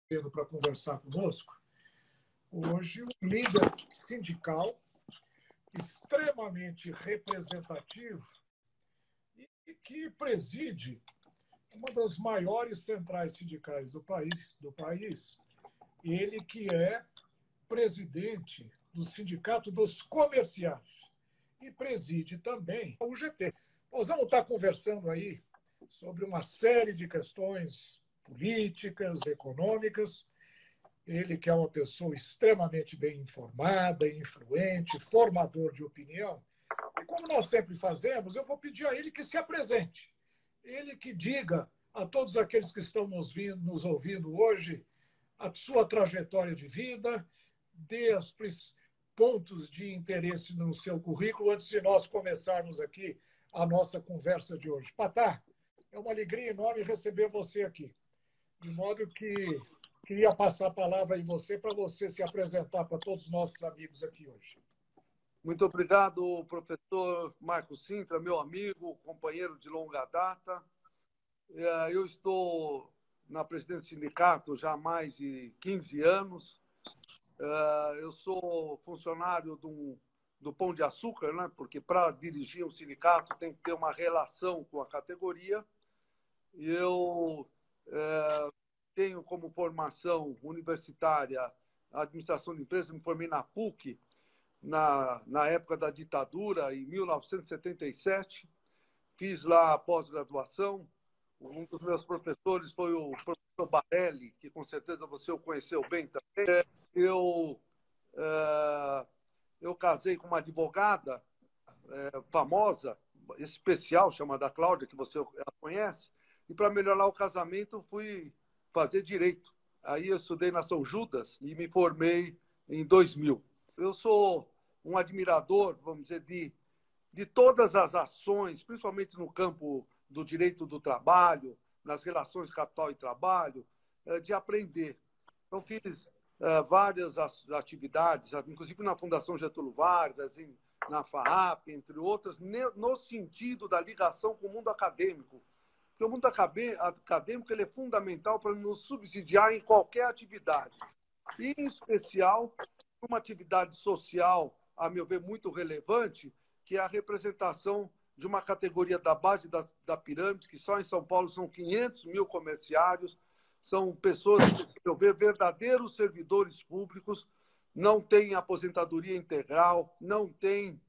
para conversar conosco. Hoje, um líder sindical extremamente representativo e que preside uma das maiores centrais sindicais do país. Ele que é presidente do Sindicato dos Comerciários e preside também a UGT. Nós vamos estar conversando aí sobre uma série de questões políticas, econômicas. Ele que é uma pessoa extremamente bem informada, influente, formador de opinião. E como nós sempre fazemos, eu vou pedir a ele que se apresente. Ele que diga a todos aqueles que estão nos ouvindo hoje a sua trajetória de vida, dê os pontos de interesse no seu currículo antes de nós começarmos aqui a nossa conversa de hoje. Patá, é uma alegria enorme receber você aqui. De modo que queria passar a palavra em você para você se apresentar para todos os nossos amigos aqui hoje. Muito obrigado, professor Marcos Sintra, meu amigo, companheiro de longa data. Eu estou na presidência do sindicato já há mais de 15 anos. Eu sou funcionário do Pão de Açúcar, né? Porque para dirigir um sindicato tem que ter uma relação com a categoria. Eu tenho como formação universitária a administração de empresas, me formei na PUC na época da ditadura, em 1977. Fiz lá a pós-graduação. Um dos meus professores foi o professor Barelli, que com certeza você o conheceu bem também. Eu casei com uma advogada famosa, especial, chamada Cláudia, que você conhece, e para melhorar o casamento fui fazer direito. Aí eu estudei na São Judas e me formei em 2000. Eu sou um admirador, vamos dizer, de todas as ações, principalmente no campo do direito do trabalho, nas relações capital e trabalho, de aprender. Então, fiz várias atividades, inclusive na Fundação Getúlio Vargas, na FAAP, entre outras, no sentido da ligação com o mundo acadêmico. Porque o mundo acadêmico ele é fundamental para nos subsidiar em qualquer atividade. E, em especial, uma atividade social, a meu ver, muito relevante, que é a representação de uma categoria da base da pirâmide, que só em São Paulo são 500 mil comerciários, são pessoas que, a meu ver, verdadeiros servidores públicos, não têm aposentadoria integral, não têm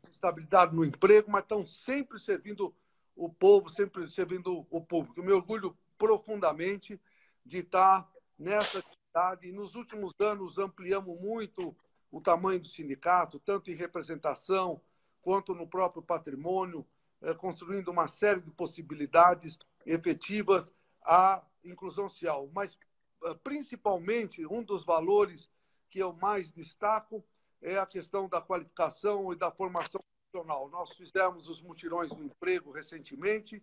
estabilidade no emprego, mas estão sempre servindo o povo, sempre servindo o público. Eu me orgulho profundamente de estar nessa atividade e nos últimos anos ampliamos muito o tamanho do sindicato, tanto em representação quanto no próprio patrimônio, construindo uma série de possibilidades efetivas à inclusão social. Mas, principalmente, um dos valores que eu mais destaco é a questão da qualificação e da formação profissional. Nós fizemos os mutirões do emprego recentemente,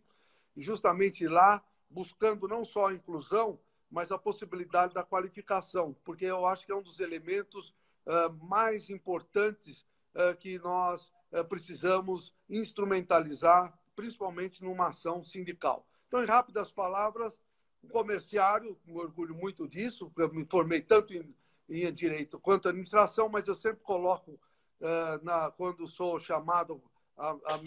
e justamente lá, buscando não só a inclusão, mas a possibilidade da qualificação, porque eu acho que é um dos elementos mais importantes que nós precisamos instrumentalizar, principalmente numa ação sindical. Então, em rápidas palavras, um comerciário, me orgulho muito disso, eu me formei tanto em direito quanto em administração, mas eu sempre coloco, quando sou chamado a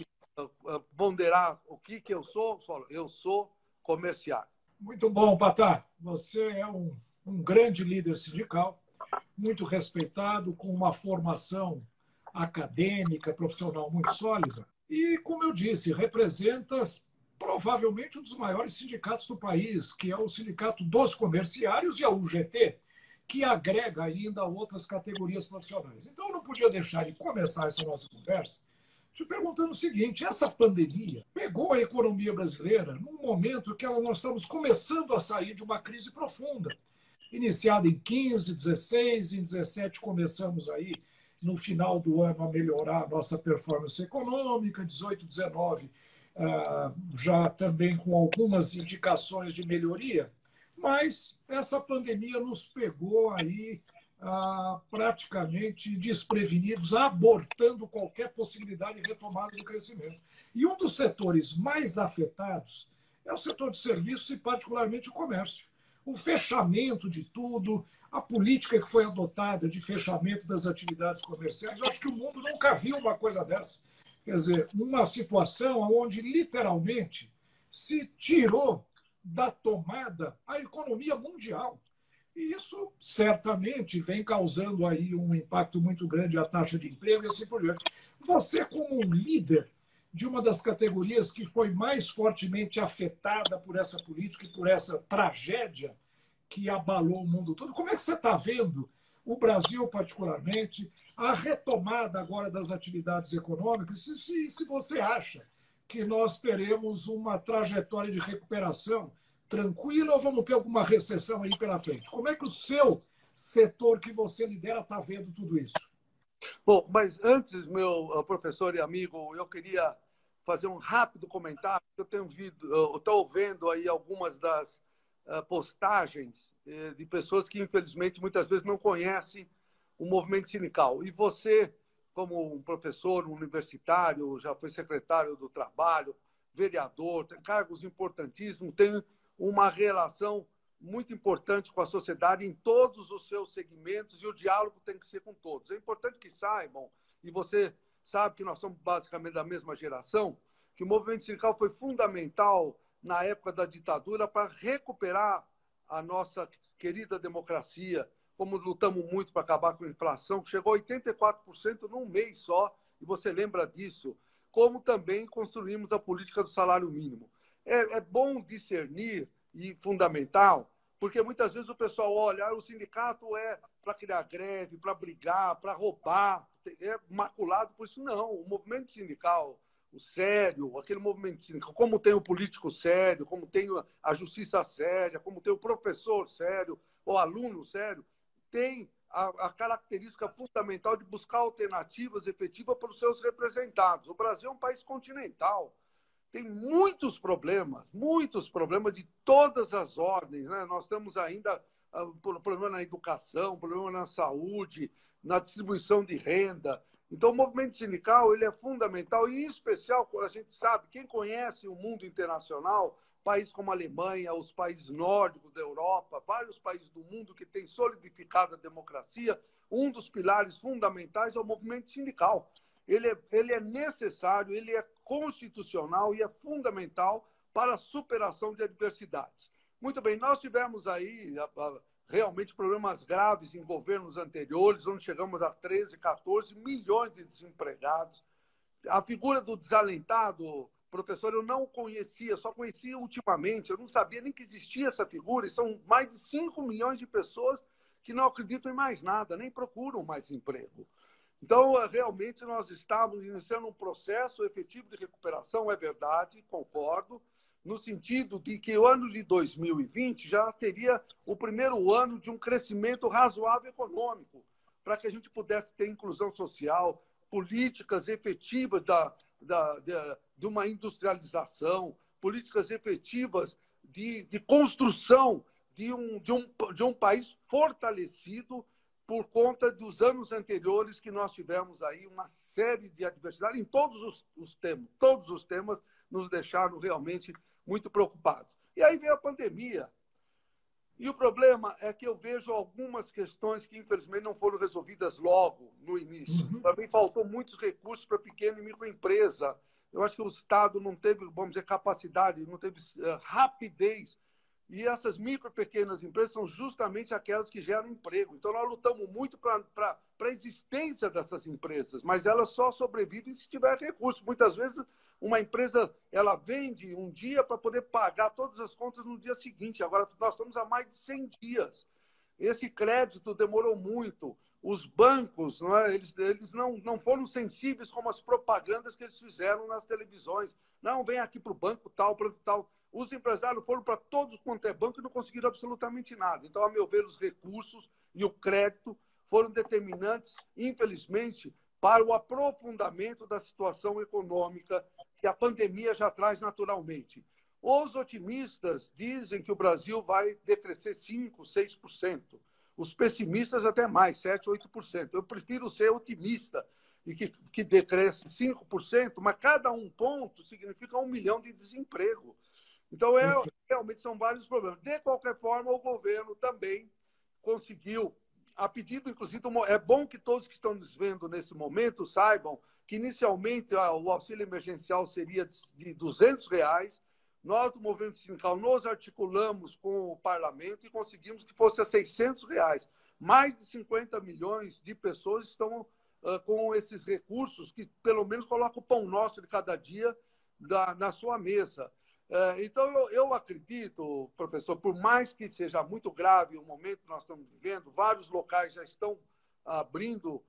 ponderar o que eu sou, eu sou comerciário. Muito bom, Patá. Você é um grande líder sindical, muito respeitado, com uma formação acadêmica, profissional muito sólida. E, como eu disse, representas provavelmente um dos maiores sindicatos do país, que é o Sindicato dos Comerciários e a UGT, que agrega ainda outras categorias profissionais. Então, eu não podia deixar de começar essa nossa conversa te perguntando o seguinte: essa pandemia pegou a economia brasileira num momento que nós estamos começando a sair de uma crise profunda, iniciada em 15, 16, em 17 começamos aí no final do ano a melhorar a nossa performance econômica, 18, 19 já também com algumas indicações de melhoria, mas essa pandemia nos pegou aí praticamente desprevenidos, abortando qualquer possibilidade de retomada do crescimento. E um dos setores mais afetados é o setor de serviços e particularmente o comércio. o fechamento de tudo, a política que foi adotada de fechamento das atividades comerciais. Eu acho que o mundo nunca viu uma coisa dessa. Quer dizer, uma situação onde literalmente se tirou da tomada a economia mundial. E isso certamente vem causando aí um impacto muito grande à taxa de emprego e assim por diante. Você, como um líder de uma das categorias que foi mais fortemente afetada por essa política e por essa tragédia que abalou o mundo todo, como é que você está vendo o Brasil, particularmente, a retomada agora das atividades econômicas? Se você acha que nós teremos uma trajetória de recuperação tranquila ou vamos ter alguma recessão aí pela frente? Como é que o seu setor que você lidera está vendo tudo isso? Bom, mas antes, meu professor e amigo, eu queria fazer um rápido comentário. Eu estou vendo aí algumas das postagens de pessoas que, infelizmente, muitas vezes não conhecem o movimento sindical. E você, como um professor universitário, já foi secretário do Trabalho, vereador, tem cargos importantíssimos, tem uma relação muito importante com a sociedade em todos os seus segmentos e o diálogo tem que ser com todos. É importante que saibam, e você sabe que nós somos basicamente da mesma geração, que o movimento sindical foi fundamental na época da ditadura para recuperar a nossa querida democracia, como lutamos muito para acabar com a inflação, que chegou a 84% num mês só, e você lembra disso, como também construímos a política do salário mínimo. É bom discernir e fundamental, porque muitas vezes o pessoal olha, o sindicato é para criar greve, para brigar, para roubar, é maculado por isso. Não, o movimento sindical, o sério, aquele movimento sindical, como tem o político sério, como tem a justiça séria, como tem o professor sério, o aluno sério, tem a característica fundamental de buscar alternativas efetivas para os seus representados. O Brasil é um país continental, tem muitos problemas de todas as ordens, né? Nós temos ainda problema na educação, problema na saúde, na distribuição de renda. Então, o movimento sindical ele é fundamental, e em especial, quando a gente sabe, quem conhece o mundo internacional, países como a Alemanha, os países nórdicos da Europa, vários países do mundo que têm solidificado a democracia, um dos pilares fundamentais é o movimento sindical. Ele é necessário, ele é constitucional e é fundamental para a superação de adversidades. Muito bem, nós tivemos aí realmente problemas graves em governos anteriores, onde chegamos a 13, 14 milhões de desempregados. A figura do desalentado, professor, eu não conhecia, só conhecia ultimamente, eu não sabia nem que existia essa figura, e são mais de 5 milhões de pessoas que não acreditam em mais nada, nem procuram mais emprego. Então, realmente, nós estamos iniciando um processo efetivo de recuperação, é verdade, concordo, no sentido de que o ano de 2020 já teria o primeiro ano de um crescimento razoável econômico, para que a gente pudesse ter inclusão social, políticas efetivas de uma industrialização, políticas efetivas de construção de um país fortalecido por conta dos anos anteriores que nós tivemos aí uma série de adversidades em todos os temas nos deixaram realmente muito preocupados. E aí veio a pandemia. E o problema é que eu vejo algumas questões que, infelizmente, não foram resolvidas logo no início. Também faltou muitos recursos para pequena e microempresa. Eu acho que o Estado não teve, vamos dizer, capacidade, não teve rapidez. E essas micro e pequenas empresas são justamente aquelas que geram emprego. Então, nós lutamos muito para a existência dessas empresas, mas elas só sobrevivem se tiver recursos. Muitas vezes, uma empresa ela vende um dia para poder pagar todas as contas no dia seguinte. Agora, nós estamos há mais de 100 dias. Esse crédito demorou muito. Os bancos, não é? Eles não foram sensíveis como as propagandas que eles fizeram nas televisões. Não, vem aqui para o banco tal, para tal. Os empresários foram para todos quanto é banco e não conseguiram absolutamente nada. Então, a meu ver, os recursos e o crédito foram determinantes, infelizmente, para o aprofundamento da situação econômica que a pandemia já traz naturalmente. Os otimistas dizem que o Brasil vai decrescer 5%, 6%. Os pessimistas até mais, 7%, 8%. Eu prefiro ser otimista e que decresce 5%, mas cada um ponto significa 1 milhão de desemprego. Então, realmente são vários problemas. De qualquer forma, o governo também conseguiu, a pedido, inclusive, é bom que todos que estão nos vendo nesse momento saibam que, inicialmente, o auxílio emergencial seria de R$ 200. Nós, do Movimento Sindical, nos articulamos com o parlamento e conseguimos que fosse a R$ 600. Mais de 50 milhões de pessoas estão com esses recursos que, pelo menos, colocam o pão nosso de cada dia na sua mesa. Então, eu acredito, professor, por mais que seja muito grave o momento que nós estamos vivendo, vários locais já estão abrindo,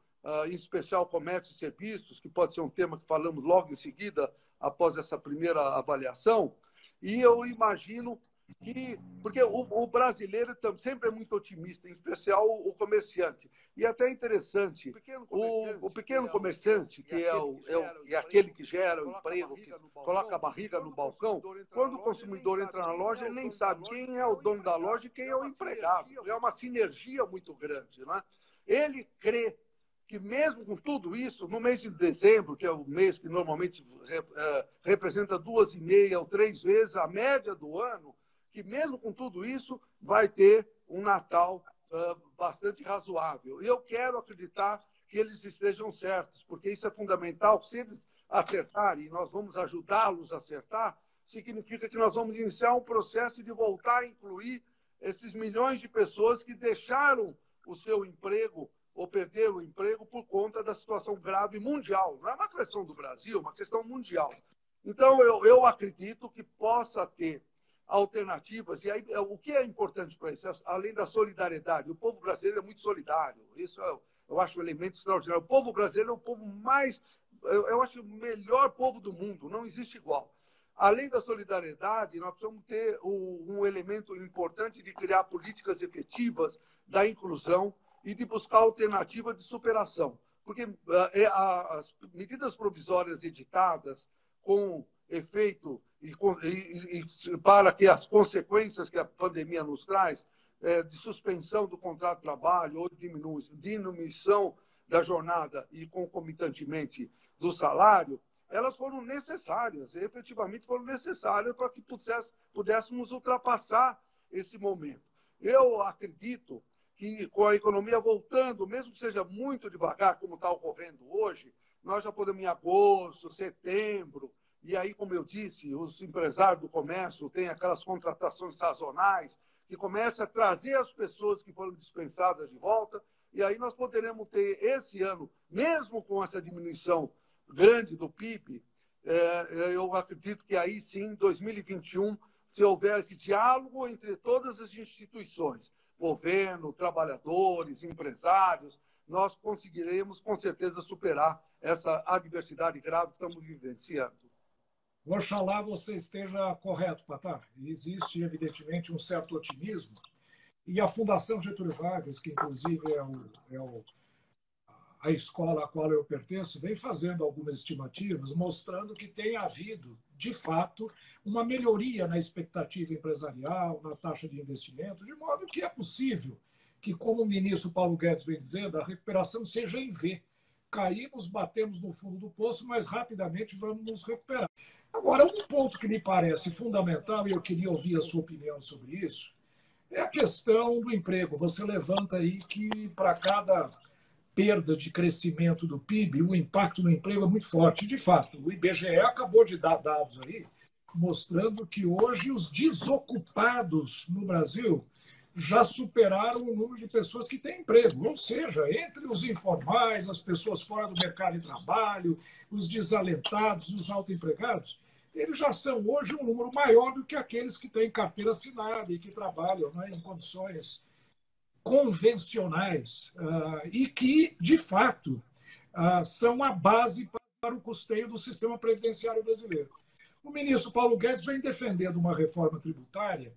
em especial comércio e serviços, que pode ser um tema que falamos logo em seguida, após essa primeira avaliação. E eu imagino que... Porque o brasileiro sempre é muito otimista, em especial o comerciante. E até interessante, o pequeno comerciante, que é aquele que gera o emprego, que coloca a barriga no balcão, quando o consumidor entra na loja, ele nem sabe quem é o dono da loja e quem é o empregado. É uma sinergia muito grande, né? Ele crê que, mesmo com tudo isso, no mês de dezembro, que é o mês que normalmente representa 2,5 ou 3 vezes a média do ano, que, mesmo com tudo isso, vai ter um Natal bastante razoável. E eu quero acreditar que eles estejam certos, porque isso é fundamental. Se eles acertarem, e nós vamos ajudá-los a acertar, significa que nós vamos iniciar um processo de voltar a incluir esses milhões de pessoas que deixaram o seu emprego ou perderam o emprego por conta da situação grave mundial. Não é uma questão do Brasil, é uma questão mundial. Então, eu acredito que possa ter alternativas. E aí, o que é importante para isso? Além da solidariedade, o povo brasileiro é muito solidário. Isso eu acho um elemento extraordinário. O povo brasileiro é o povo mais... Eu acho o melhor povo do mundo, não existe igual. Além da solidariedade, nós precisamos ter um elemento importante de criar políticas efetivas da inclusão e de buscar alternativa de superação. Porque as medidas provisórias editadas com efeito e para que as consequências que a pandemia nos traz, de suspensão do contrato de trabalho ou diminuição da jornada e, concomitantemente, do salário, elas foram necessárias, efetivamente foram necessárias para que pudéssemos ultrapassar esse momento. Eu acredito que, com a economia voltando, mesmo que seja muito devagar, como está ocorrendo hoje, nós já podemos, em agosto, setembro, e aí, como eu disse, os empresários do comércio têm aquelas contratações sazonais que começam a trazer as pessoas que foram dispensadas de volta, e aí nós poderemos ter esse ano, mesmo com essa diminuição grande do PIB, eu acredito que aí sim, em 2021, se houver esse diálogo entre todas as instituições, governo, trabalhadores, empresários, nós conseguiremos, com certeza, superar essa adversidade grave que estamos vivenciando. Oxalá você esteja correto, Patar. Existe, evidentemente, um certo otimismo. E a Fundação Getúlio Vargas, que, inclusive, a escola a qual eu pertenço, vem fazendo algumas estimativas, mostrando que tem havido, de fato, uma melhoria na expectativa empresarial, na taxa de investimento, de modo que é possível que, como o ministro Paulo Guedes vem dizendo, a recuperação seja em V. Caímos, batemos no fundo do poço, mas rapidamente vamos nos recuperar. Agora, um ponto que me parece fundamental, e eu queria ouvir a sua opinião sobre isso, é a questão do emprego. Você levanta aí que, para cada perda de crescimento do PIB, o impacto no emprego é muito forte. De fato, o IBGE acabou de dar dados aí, mostrando que hoje os desocupados no Brasil já superaram o número de pessoas que têm emprego. Ou seja, entre os informais, as pessoas fora do mercado de trabalho, os desalentados, os autoempregados, eles já são hoje um número maior do que aqueles que têm carteira assinada e que trabalham, né, em condições convencionais e que, de fato, são a base para o custeio do sistema previdenciário brasileiro. O ministro Paulo Guedes vem defendendo uma reforma tributária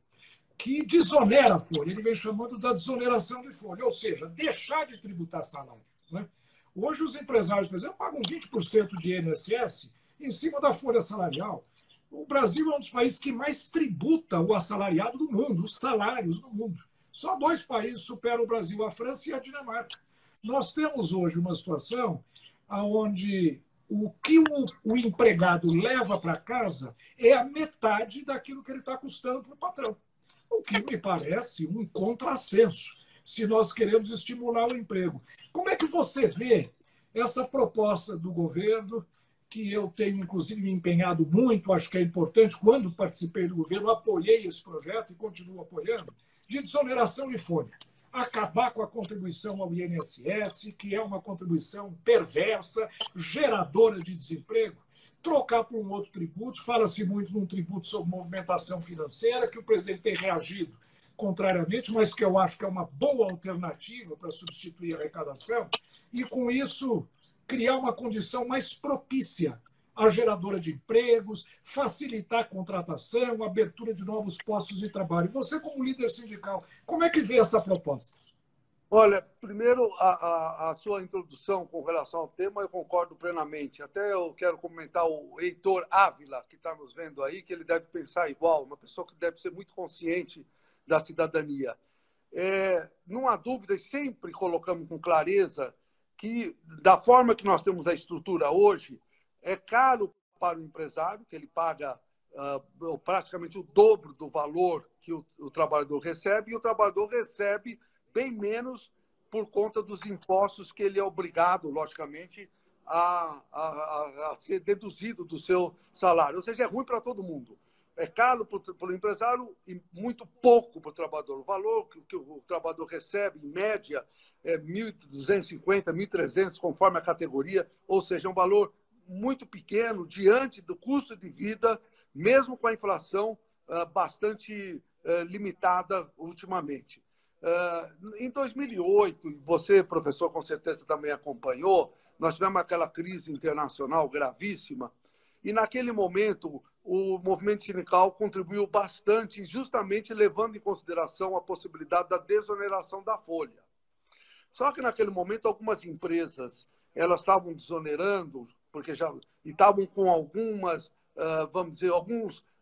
que desonera a folha. Ele vem chamando da desoneração de folha, ou seja, deixar de tributar salário, né? Hoje, os empresários, por exemplo, pagam 20% de INSS em cima da folha salarial. O Brasil é um dos países que mais tributa o assalariado do mundo, os salários do mundo. Só 2 países superam o Brasil, a França e a Dinamarca. Nós temos hoje uma situação onde o que o empregado leva para casa é a metade daquilo que ele está custando para o patrão. O que me parece um contrassenso, se nós queremos estimular o emprego. Como é que você vê essa proposta do governo, que eu tenho, inclusive, me empenhado muito, acho que é importante, quando participei do governo, apoiei esse projeto e continuo apoiando, de desoneração de folha. Acabar com a contribuição ao INSS, que é uma contribuição perversa, geradora de desemprego, trocar por um outro tributo. Fala-se muito num tributo sobre movimentação financeira, que o presidente tem reagido contrariamente, mas que eu acho que é uma boa alternativa para substituir a arrecadação, e com isso criar uma condição mais propícia à geradora de empregos, facilitar a contratação, a abertura de novos postos de trabalho. Você, como líder sindical, como é que vê essa proposta? Olha, primeiro, a sua introdução com relação ao tema, eu concordo plenamente. Até eu quero comentar o Heitor Ávila, que está nos vendo aí, que ele deve pensar igual, uma pessoa que deve ser muito consciente da cidadania. Não há dúvida, e sempre colocamos com clareza, que da forma que nós temos a estrutura hoje, é caro para o empresário, que ele paga praticamente o dobro do valor que o trabalhador recebe, e o trabalhador recebe bem menos por conta dos impostos que ele é obrigado, logicamente, a ser deduzido do seu salário. Ou seja, é ruim para todo mundo. É caro para o empresário e muito pouco para o trabalhador. O valor que o trabalhador recebe, em média, é 1.250, 1.300, conforme a categoria, ou seja, é um valor muito pequeno diante do custo de vida, mesmo com a inflação bastante limitada ultimamente. Em 2008, você, professor, com certeza também acompanhou, nós tivemos aquela crise internacional gravíssima, e naquele momento o movimento sindical contribuiu bastante, justamente levando em consideração a possibilidade da desoneração da folha. Só que naquele momento algumas empresas elas estavam desonerando, porque já estavam com algumas, vamos dizer,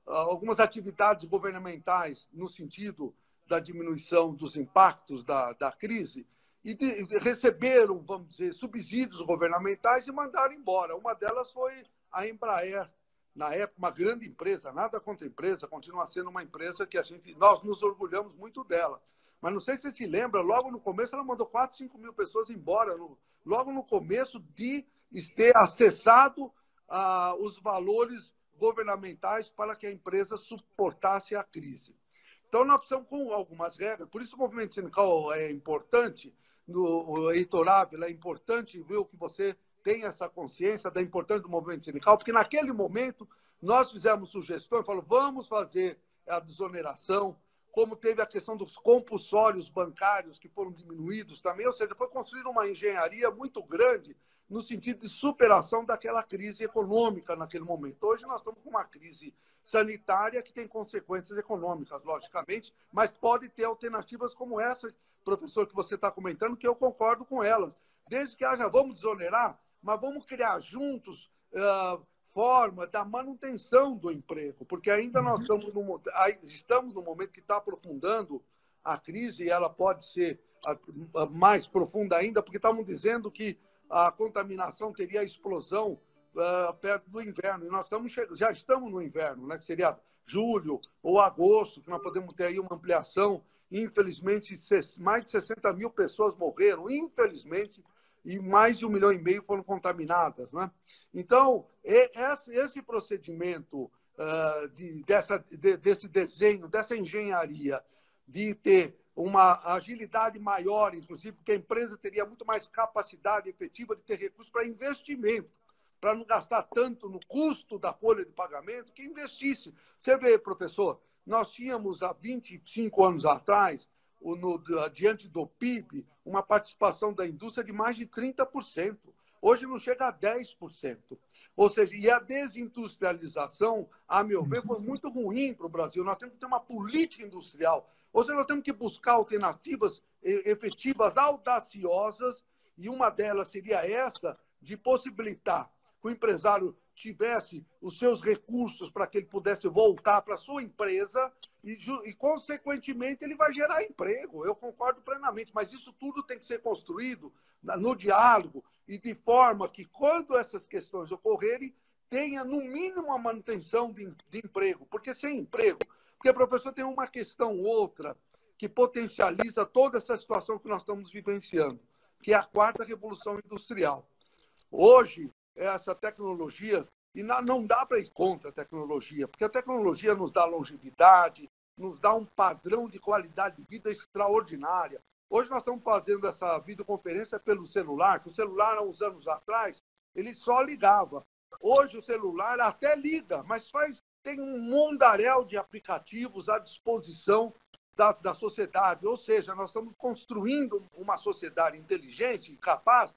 algumas atividades governamentais no sentido da diminuição dos impactos da crise, e receberam, vamos dizer, subsídios governamentais e mandaram embora. Uma delas foi a Embraer, na época uma grande empresa, nada contra a empresa, continua sendo uma empresa que nós nos orgulhamos muito dela. Mas não sei se você se lembra, logo no começo ela mandou 4, 5 mil pessoas embora, logo no começo de ter acessado os valores governamentais para que a empresa suportasse a crise. Então, nós precisamos com algumas regras, por isso o movimento sindical é importante, no Heitor Ávila, é importante ver que você tem essa consciência da importância do movimento sindical, porque naquele momento nós fizemos sugestões, falamos, vamos fazer a desoneração, como teve a questão dos compulsórios bancários que foram diminuídos também, ou seja, foi construída uma engenharia muito grande no sentido de superação daquela crise econômica naquele momento. Hoje nós estamos com uma crise sanitária que tem consequências econômicas, logicamente, mas pode ter alternativas como essa, professor, que você está comentando, que eu concordo com elas. Desde que haja, vamos desonerar, mas vamos criar juntos forma da manutenção do emprego, porque ainda nós estamos no momento que está aprofundando a crise, e ela pode ser mais profunda ainda, porque estavam dizendo que a contaminação teria explosão perto do inverno, e nós já estamos no inverno, né, que seria julho ou agosto, que nós podemos ter aí uma ampliação. Infelizmente, mais de 60 mil pessoas morreram, infelizmente, e mais de 1,5 milhão foram contaminadas, né? Então, esse procedimento desse desenho, dessa engenharia, de ter uma agilidade maior, inclusive, porque a empresa teria muito mais capacidade efetiva de ter recursos para investimento, para não gastar tanto no custo da folha de pagamento, que investisse. Você vê, professor, nós tínhamos há 25 anos atrás, diante do PIB, uma participação da indústria de mais de 30%. Hoje não chega a 10%. Ou seja, e a desindustrialização, a meu ver, foi muito ruim para o Brasil. Nós temos que ter uma política industrial. Ou seja, nós temos que buscar alternativas efetivas, audaciosas, e uma delas seria essa, de possibilitar que o empresário tivesse os seus recursos para que ele pudesse voltar para a sua empresa e, consequentemente, ele vai gerar emprego. Eu concordo plenamente, mas isso tudo tem que ser construído no diálogo e de forma que, quando essas questões ocorrerem, tenha, no mínimo, a manutenção de emprego. Porque sem emprego... Porque, professor, tem uma questão outra que potencializa toda essa situação que nós estamos vivenciando, que é a quarta revolução industrial. Hoje, essa tecnologia, e não dá para ir contra a tecnologia, porque a tecnologia nos dá longevidade, nos dá um padrão de qualidade de vida extraordinária. Hoje nós estamos fazendo essa videoconferência pelo celular, que o celular, há uns anos atrás, ele só ligava. Hoje o celular até liga, mas tem um mundaréu de aplicativos à disposição da sociedade. Ou seja, nós estamos construindo uma sociedade inteligente e capaz,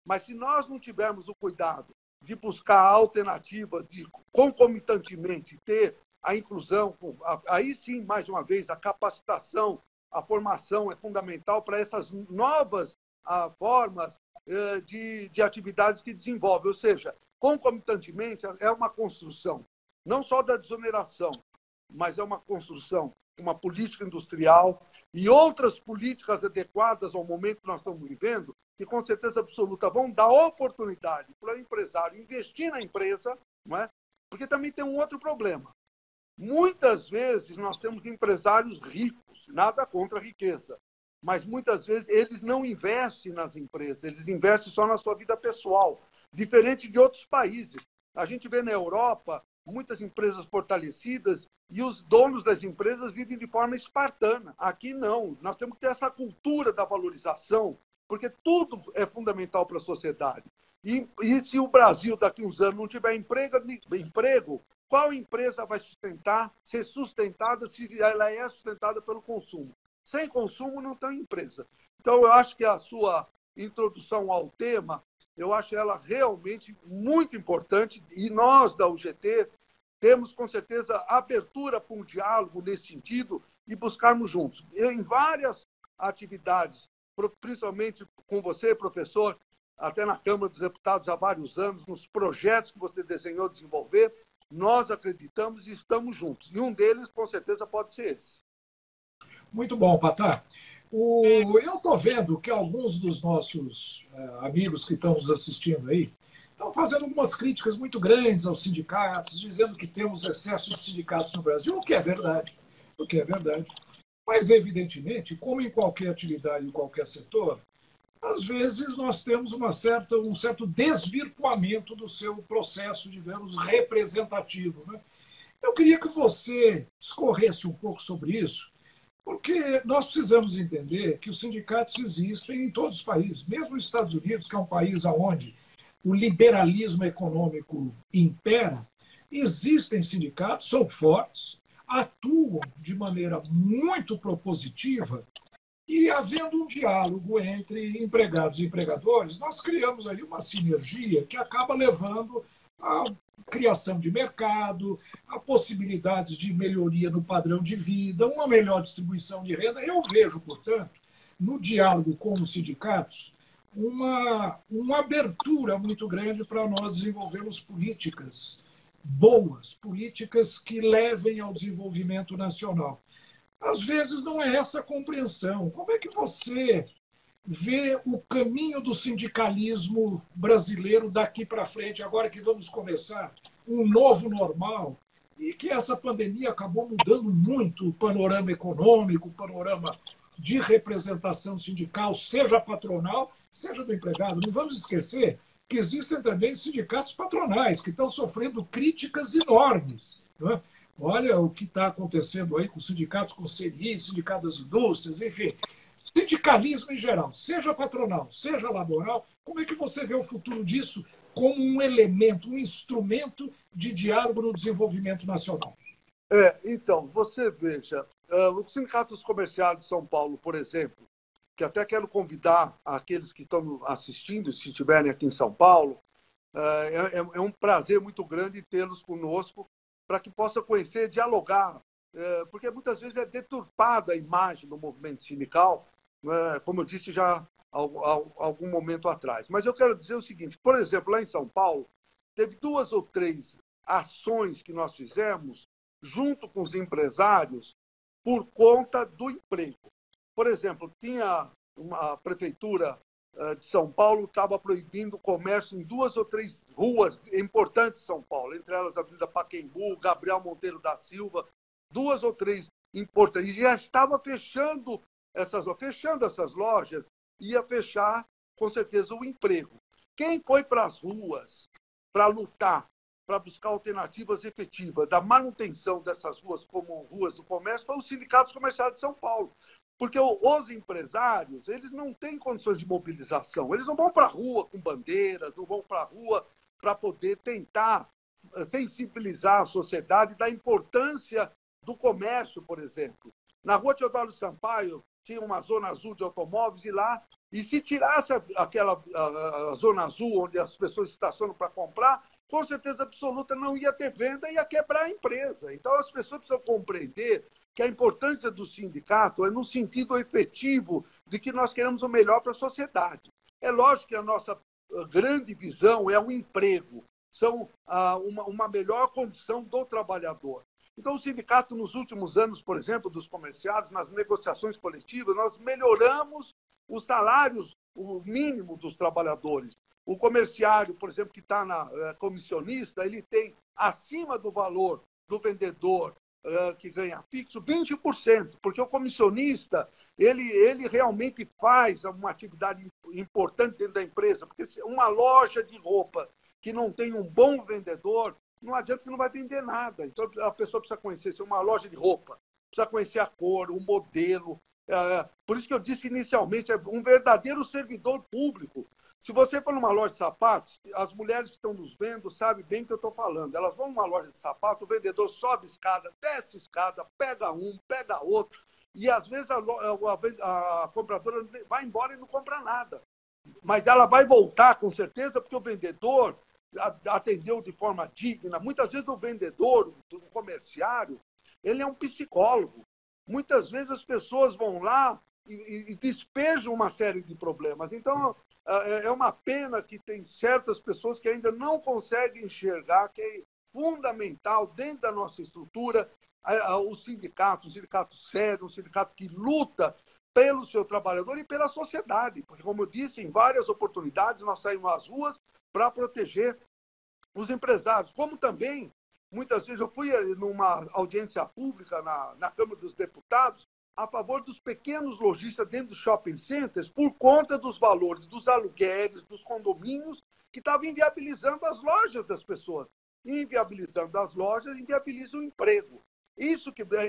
mas se nós não tivermos o cuidado de buscar alternativas, de concomitantemente ter a inclusão, aí sim, mais uma vez, a capacitação, a formação é fundamental para essas novas formas de atividades que desenvolve. Ou seja, concomitantemente, é uma construção, não só da desoneração, mas é uma construção, uma política industrial e outras políticas adequadas ao momento que nós estamos vivendo, que com certeza absoluta vão dar oportunidade para o empresário investir na empresa, não é? Porque também tem um outro problema. Muitas vezes nós temos empresários ricos, nada contra a riqueza, mas muitas vezes eles não investem nas empresas, eles investem só na sua vida pessoal, diferente de outros países. A gente vê na Europa muitas empresas fortalecidas e os donos das empresas vivem de forma espartana. Aqui não. Nós temos que ter essa cultura da valorização, porque tudo é fundamental para a sociedade. E se o Brasil, daqui a uns anos, não tiver emprego, qual empresa vai ser sustentada se ela é sustentada pelo consumo? Sem consumo, não tem empresa. Então, eu acho que a sua introdução ao tema, eu acho ela realmente muito importante e nós, da UGT, temos, com certeza, abertura para um diálogo nesse sentido e buscarmos juntos. Em várias atividades, principalmente com você, professor, até na Câmara dos Deputados há vários anos, nos projetos que você desenhou desenvolver, nós acreditamos e estamos juntos. E um deles, com certeza, pode ser esse. Muito bom, Patá. Eu estou vendo que alguns dos nossos amigos que estão nos assistindo aí estão fazendo algumas críticas muito grandes aos sindicatos, dizendo que temos excesso de sindicatos no Brasil, o que é verdade. O que é verdade. Mas, evidentemente, como em qualquer atividade, em qualquer setor, às vezes nós temos um certo desvirtuamento do seu processo, digamos, representativo, né? Eu queria que você discorresse um pouco sobre isso, porque nós precisamos entender que os sindicatos existem em todos os países, mesmo nos Estados Unidos, que é um país onde o liberalismo econômico impera, existem sindicatos, são fortes, atuam de maneira muito propositiva e, havendo um diálogo entre empregados e empregadores, nós criamos aí uma sinergia que acaba levando à criação de mercado, a possibilidades de melhoria no padrão de vida, uma melhor distribuição de renda. Eu vejo, portanto, no diálogo com os sindicatos, uma abertura muito grande para nós desenvolvermos políticas boas, políticas que levem ao desenvolvimento nacional. Às vezes não é essa a compreensão. Como é que você vê o caminho do sindicalismo brasileiro daqui para frente, agora que vamos começar um novo normal e que essa pandemia acabou mudando muito o panorama econômico, o panorama de representação sindical, seja patronal, seja do empregado. Não vamos esquecer que existem também sindicatos patronais que estão sofrendo críticas enormes, não é? Olha o que está acontecendo aí com sindicatos, com o CNI, sindicato das indústrias, enfim. Sindicalismo em geral, seja patronal, seja laboral, como é que você vê o futuro disso como um elemento, um instrumento de diálogo no desenvolvimento nacional? Então, você veja, o Sindicato dos Comerciários de São Paulo, por exemplo, que até quero convidar aqueles que estão assistindo, se estiverem aqui em São Paulo, é um prazer muito grande tê-los conosco para que possa conhecer, dialogar, porque muitas vezes é deturpada a imagem do movimento sindical, como eu disse já há algum momento atrás. Mas eu quero dizer o seguinte, por exemplo, lá em São Paulo, teve 2 ou 3 ações que nós fizemos junto com os empresários por conta do emprego. Por exemplo, tinha a prefeitura de São Paulo estava proibindo o comércio em 2 ou 3 ruas importantes de São Paulo, entre elas a Avenida Pacaembu, Gabriel Monteiro da Silva, 2 ou 3 importantes. E já estava fechando essas lojas, ia fechar, com certeza, o emprego. Quem foi para as ruas para lutar, para buscar alternativas efetivas da manutenção dessas ruas como ruas do comércio, foi os sindicatos comerciais de São Paulo. Porque os empresários, eles não têm condições de mobilização. Eles não vão para a rua com bandeiras, não vão para a rua para poder tentar sensibilizar a sociedade da importância do comércio, por exemplo. Na rua Teodoro Sampaio tinha uma zona azul de automóveis e se tirasse aquela a zona azul onde as pessoas estacionam para comprar, com certeza absoluta não ia ter venda e ia quebrar a empresa. Então as pessoas precisam compreender que a importância do sindicato é no sentido efetivo de que nós queremos o melhor para a sociedade. É lógico que a nossa grande visão é o emprego, são uma melhor condição do trabalhador. Então, o sindicato, nos últimos anos, por exemplo, dos comerciários, nas negociações coletivas, nós melhoramos os salários, o mínimo dos trabalhadores. O comerciário, por exemplo, que está na comissionista, ele tem acima do valor do vendedor que ganha fixo 20%, porque o comissionista ele realmente faz uma atividade importante dentro da empresa, porque uma loja de roupa que não tem um bom vendedor, não adianta que não vai vender nada. Então, a pessoa precisa conhecer, se é uma loja de roupa, precisa conhecer a cor, o modelo. Por isso que eu disse inicialmente, é um verdadeiro servidor público. Se você for numa loja de sapatos, as mulheres que estão nos vendo sabem bem o que eu estou falando. Elas vão numa loja de sapatos, o vendedor sobe escada, desce escada, pega um, pega outro, e às vezes a compradora vai embora e não compra nada. Mas ela vai voltar, com certeza, porque o vendedor atendeu de forma digna. Muitas vezes o vendedor, o comerciário, ele é um psicólogo. Muitas vezes as pessoas vão lá e despejam uma série de problemas. Então, é uma pena que tem certas pessoas que ainda não conseguem enxergar que é fundamental, dentro da nossa estrutura, o sindicato sério, um sindicato que luta pelo seu trabalhador e pela sociedade. Porque, como eu disse, em várias oportunidades, nós saímos às ruas para proteger os empresários. Como também, muitas vezes, eu fui numa audiência pública na Câmara dos Deputados a favor dos pequenos lojistas dentro dos shopping centers por conta dos valores dos aluguéis, dos condomínios, que estavam inviabilizando as lojas das pessoas. Inviabilizando as lojas, inviabiliza o emprego.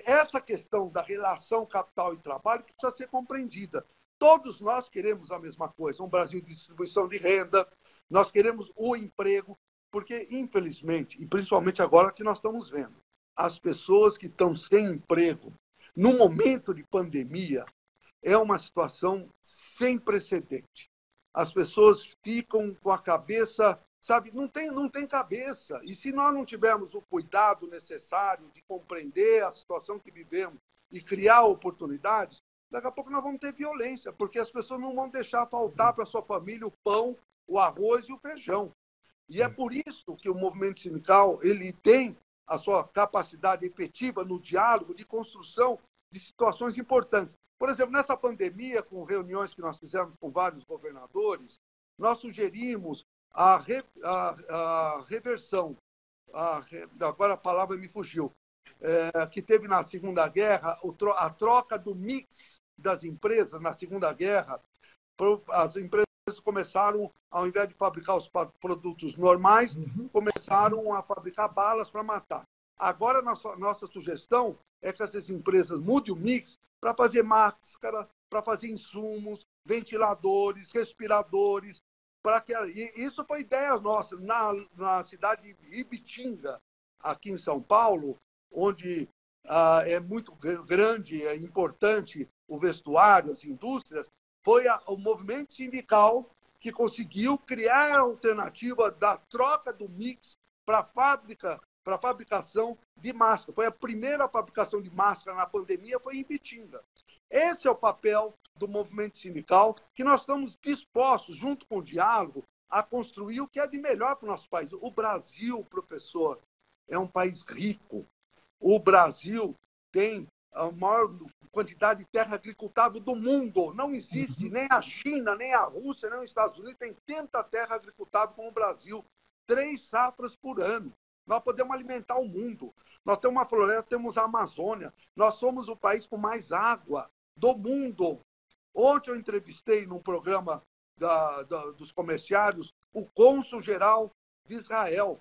Essa questão da relação capital e trabalho que precisa ser compreendida. Todos nós queremos a mesma coisa, um Brasil de distribuição de renda, nós queremos o emprego, porque, infelizmente, e principalmente agora que nós estamos vendo, as pessoas que estão sem emprego, no momento de pandemia, é uma situação sem precedente. As pessoas ficam com a cabeça, sabe, não tem cabeça. E se nós não tivermos o cuidado necessário de compreender a situação que vivemos e criar oportunidades, daqui a pouco nós vamos ter violência, porque as pessoas não vão deixar faltar para a sua família o pão, o arroz e o feijão. E é por isso que o movimento sindical ele tem a sua capacidade efetiva no diálogo de construção de situações importantes. Por exemplo, nessa pandemia, com reuniões que nós fizemos com vários governadores, nós sugerimos a reversão, agora a palavra me fugiu, que teve na Segunda Guerra, a troca do mix das empresas na Segunda Guerra. As empresas começaram, ao invés de fabricar os produtos normais, começaram a fabricar balas para matar. Agora, nossa sugestão é que essas empresas mudem o mix para fazer máscara, para fazer insumos, ventiladores, respiradores. Isso foi ideia nossa. Na cidade de Ibitinga, aqui em São Paulo, onde é muito grande, é importante o vestuário, as indústrias, foi o movimento sindical que conseguiu criar a alternativa da troca do mix para a fabricação de máscara. Foi a primeira fabricação de máscara na pandemia, foi em Ibitinga. Esse é o papel do movimento sindical, que nós estamos dispostos, junto com o diálogo, a construir o que é de melhor para o nosso país. O Brasil, professor, é um país rico. O Brasil tem a maior quantidade de terra agricultável do mundo. Não existe nem a China, nem a Rússia, nem os Estados Unidos tem tanta terra agricultável como o Brasil. 3 safras por ano. Nós podemos alimentar o mundo. Nós temos uma floresta, temos a Amazônia. Nós somos o país com mais água do mundo. Ontem eu entrevistei num programa dos comerciários o cônsul-geral de Israel.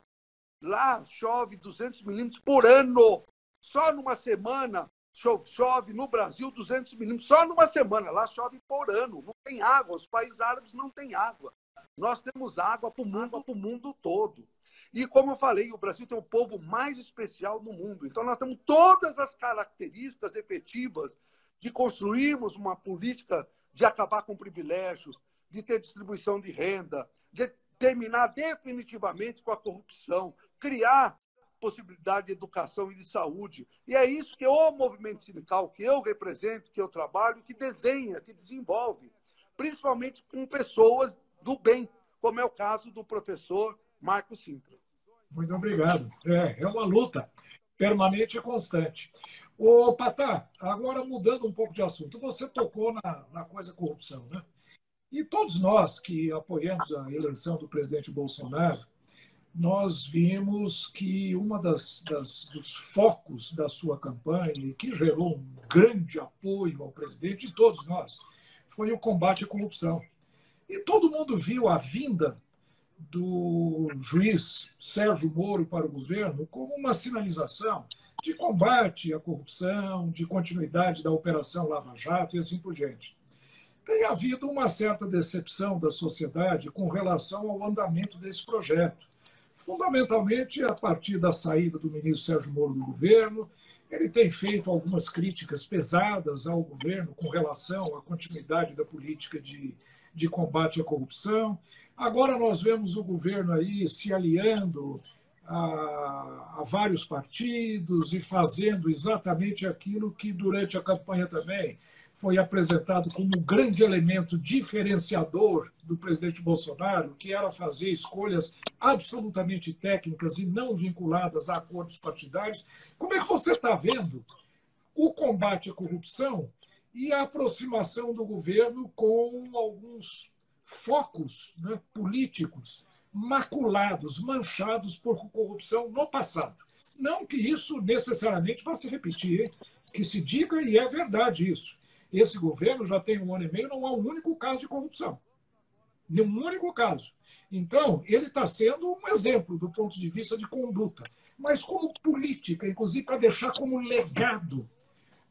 Lá chove 200 milímetros por ano. Só numa semana chove no Brasil 200 milímetros. Só numa semana. Lá chove por ano. Não tem água. Os países árabes não têm água. Nós temos água para o mundo todo. E, como eu falei, o Brasil tem o povo mais especial do mundo. Então, nós temos todas as características efetivas de construirmos uma política de acabar com privilégios, de ter distribuição de renda, de terminar definitivamente com a corrupção, criar possibilidade de educação e de saúde. E é isso que o movimento sindical, que eu represento, que eu trabalho, que desenha, que desenvolve, principalmente com pessoas do bem, como é o caso do professor Marco Sintra. Muito obrigado. É uma luta permanente e constante. Ô, Patá, agora mudando um pouco de assunto, você tocou na coisa corrupção, né? E todos nós que apoiamos a eleição do presidente Bolsonaro, nós vimos que uma dos focos da sua campanha, e que gerou um grande apoio ao presidente, de todos nós, foi o combate à corrupção. E todo mundo viu a vinda do juiz Sérgio Moro para o governo como uma sinalização de combate à corrupção, de continuidade da Operação Lava Jato e assim por diante. Tem havido uma certa decepção da sociedade com relação ao andamento desse projeto, fundamentalmente a partir da saída do ministro Sérgio Moro do governo. Ele tem feito algumas críticas pesadas ao governo com relação à continuidade da política de combate à corrupção. Agora nós vemos o governo aí se aliando a vários partidos e fazendo exatamente aquilo que durante a campanha também foi apresentado como um grande elemento diferenciador do presidente Bolsonaro, que era fazer escolhas absolutamente técnicas e não vinculadas a acordos partidários. Como é que você está vendo o combate à corrupção e a aproximação do governo com alguns focos, né, políticos maculados, manchados por corrupção no passado? Não que isso necessariamente vá se repetir, hein? Que se diga, e é verdade isso. Esse governo já tem 1 ano e meio, não há um único caso de corrupção. Nenhum único caso. Então, ele está sendo um exemplo do ponto de vista de conduta, mas como política, inclusive para deixar como legado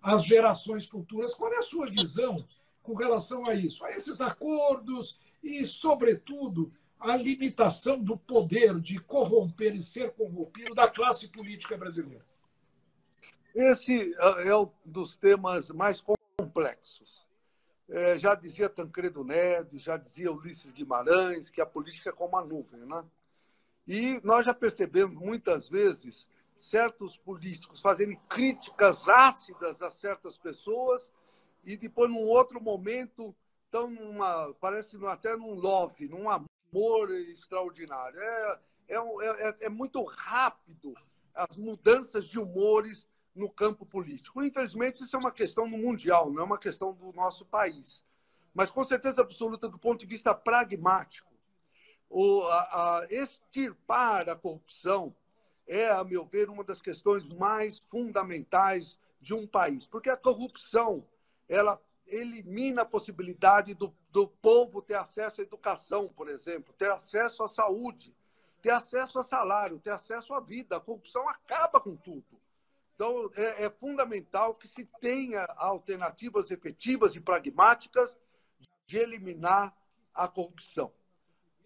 às gerações futuras. Qual é a sua visão com relação a isso, a esses acordos e, sobretudo, a limitação do poder de corromper e ser corrompido da classe política brasileira? Esse é um dos temas mais complexos. Já dizia Tancredo Neves, já dizia Ulisses Guimarães, que a política é como a nuvem, né? E nós já percebemos muitas vezes certos políticos fazendo críticas ácidas a certas pessoas e depois, num outro momento, estão parece até num love, num amor extraordinário. É muito rápido as mudanças de humores no campo político. Infelizmente, isso é uma questão no mundial, não é uma questão do nosso país. Mas, com certeza absoluta, do ponto de vista pragmático, extirpar a corrupção é, a meu ver, uma das questões mais fundamentais de um país. Porque a corrupção, ela elimina a possibilidade do povo ter acesso à educação, por exemplo, ter acesso à saúde, ter acesso a salário, ter acesso à vida. A corrupção acaba com tudo. Então, é fundamental que se tenha alternativas efetivas e pragmáticas de eliminar a corrupção.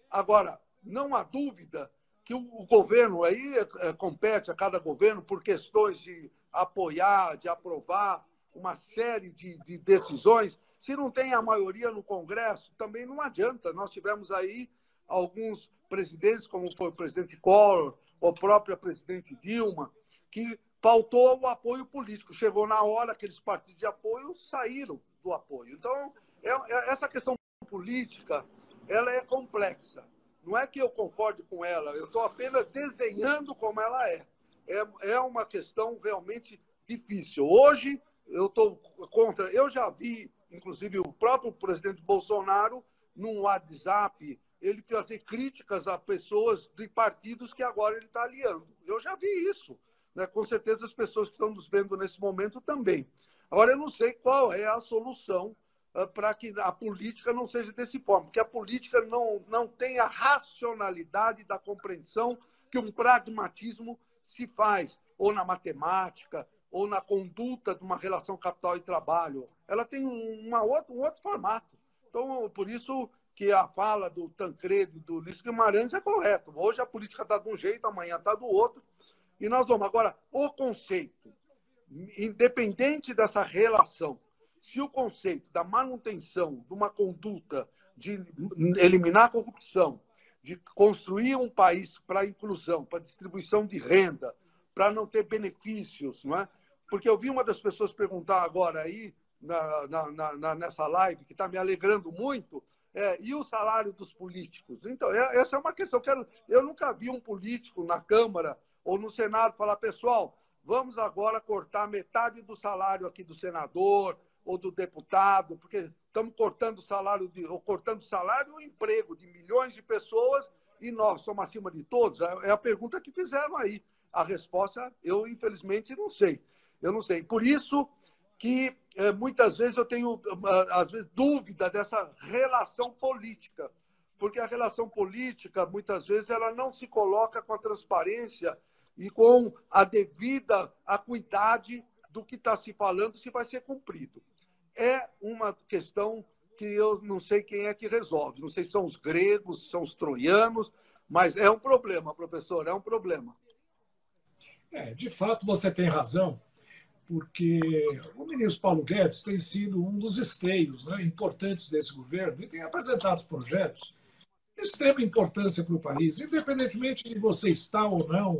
Agora, não há dúvida que o governo, aí compete a cada governo por questões de apoiar, de aprovar uma série de decisões. Se não tem a maioria no Congresso, também não adianta. Nós tivemos aí alguns presidentes, como foi o presidente Collor, ou a própria presidente Dilma, que faltou o apoio político. Chegou na hora, aqueles partidos de apoio saíram do apoio. Então, essa questão política ela é complexa. Não é que eu concorde com ela, eu estou apenas desenhando como ela é. É uma questão realmente difícil. Hoje, eu estou contra. Eu já vi, inclusive, o próprio presidente Bolsonaro, num WhatsApp, ele fazer críticas a pessoas de partidos que agora ele está aliando. Eu já vi isso. Né? Com certeza, as pessoas que estão nos vendo nesse momento também. Agora, eu não sei qual é a solução para que a política não seja desse forma, porque a política não tem a racionalidade da compreensão que um pragmatismo se faz, ou na matemática, ou na conduta de uma relação capital e trabalho. Ela tem um outro formato. Então, por isso que a fala do Tancredo e do Ulisses Guimarães é correta. Hoje a política está de um jeito, amanhã está do outro. E nós vamos. Agora, o conceito, independente dessa relação, se o conceito da manutenção de uma conduta de eliminar a corrupção, de construir um país para a inclusão, para a distribuição de renda, para não ter benefícios, não é? Porque eu vi uma das pessoas perguntar agora aí, nessa live, que está me alegrando muito, e o salário dos políticos? Então, essa é uma questão. Eu nunca vi um político na Câmara ou no Senado falar, pessoal, vamos agora cortar metade do salário aqui do senador ou do deputado, porque estamos cortando o salário e o emprego de milhões de pessoas e nós somos acima de todos. É a pergunta que fizeram aí. A resposta, eu infelizmente não sei. Eu não sei. Por isso que muitas vezes eu tenho, às vezes, dúvida dessa relação política. Porque a relação política, muitas vezes, ela não se coloca com a transparência e com a devida acuidade do que está se falando, se vai ser cumprido. É uma questão que eu não sei quem é que resolve. Não sei se são os gregos, são os troianos, mas é um problema, professor, é um problema. De fato, você tem razão, porque o ministro Paulo Guedes tem sido um dos esteios, né, importantes desse governo e tem apresentado projetos de extrema importância para o país, independentemente de você estar ou não,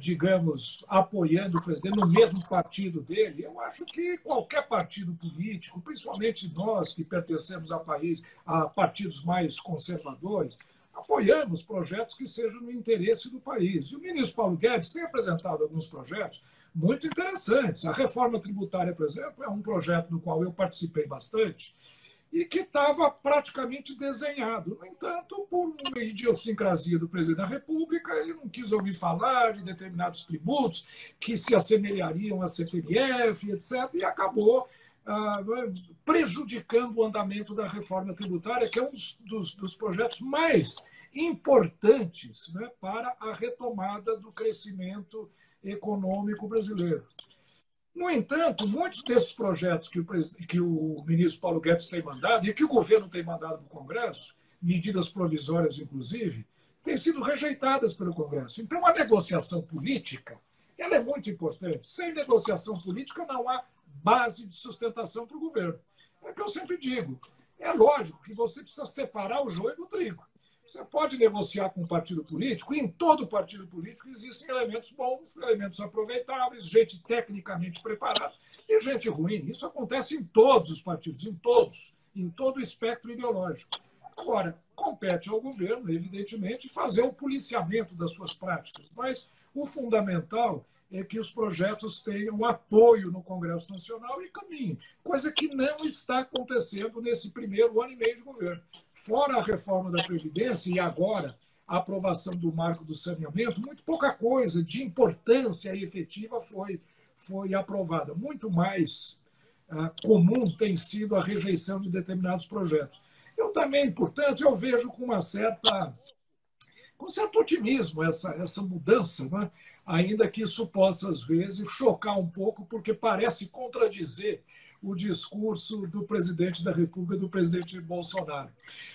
digamos, apoiando o presidente no mesmo partido dele. Eu acho que qualquer partido político, principalmente nós que pertencemos a partidos mais conservadores, apoiamos projetos que sejam no interesse do país. E o ministro Paulo Guedes tem apresentado alguns projetos muito interessantes. A reforma tributária, por exemplo, é um projeto do qual eu participei bastante e que estava praticamente desenhado. No entanto, por uma idiosincrasia do presidente da República, ele não quis ouvir falar de determinados tributos que se assemelhariam à CPMF, etc., e acabou prejudicando o andamento da reforma tributária, que é um dos projetos mais importantes, né, para a retomada do crescimento econômico brasileiro. No entanto, muitos desses projetos que o ministro Paulo Guedes tem mandado e que o governo tem mandado para o Congresso, medidas provisórias inclusive, têm sido rejeitadas pelo Congresso. Então, a negociação política ela é muito importante. Sem negociação política não há base de sustentação para o governo. É o que eu sempre digo. É lógico que você precisa separar o joio do trigo. Você pode negociar com um partido político, e em todo partido político existem elementos bons, elementos aproveitáveis, gente tecnicamente preparada e gente ruim. Isso acontece em todos os partidos, em todo o espectro ideológico. Agora, compete ao governo, evidentemente, fazer o policiamento das suas práticas, mas o fundamental é que os projetos tenham apoio no Congresso Nacional e caminhem, coisa que não está acontecendo nesse primeiro ano e meio de governo. Fora a reforma da Previdência e agora a aprovação do marco do saneamento, muito pouca coisa de importância e efetiva foi aprovada. Muito mais comum tem sido a rejeição de determinados projetos. Eu também, portanto, eu vejo com certo otimismo essa mudança, né? Ainda que isso possa, às vezes, chocar um pouco, porque parece contradizer o discurso do presidente da República, do presidente Bolsonaro.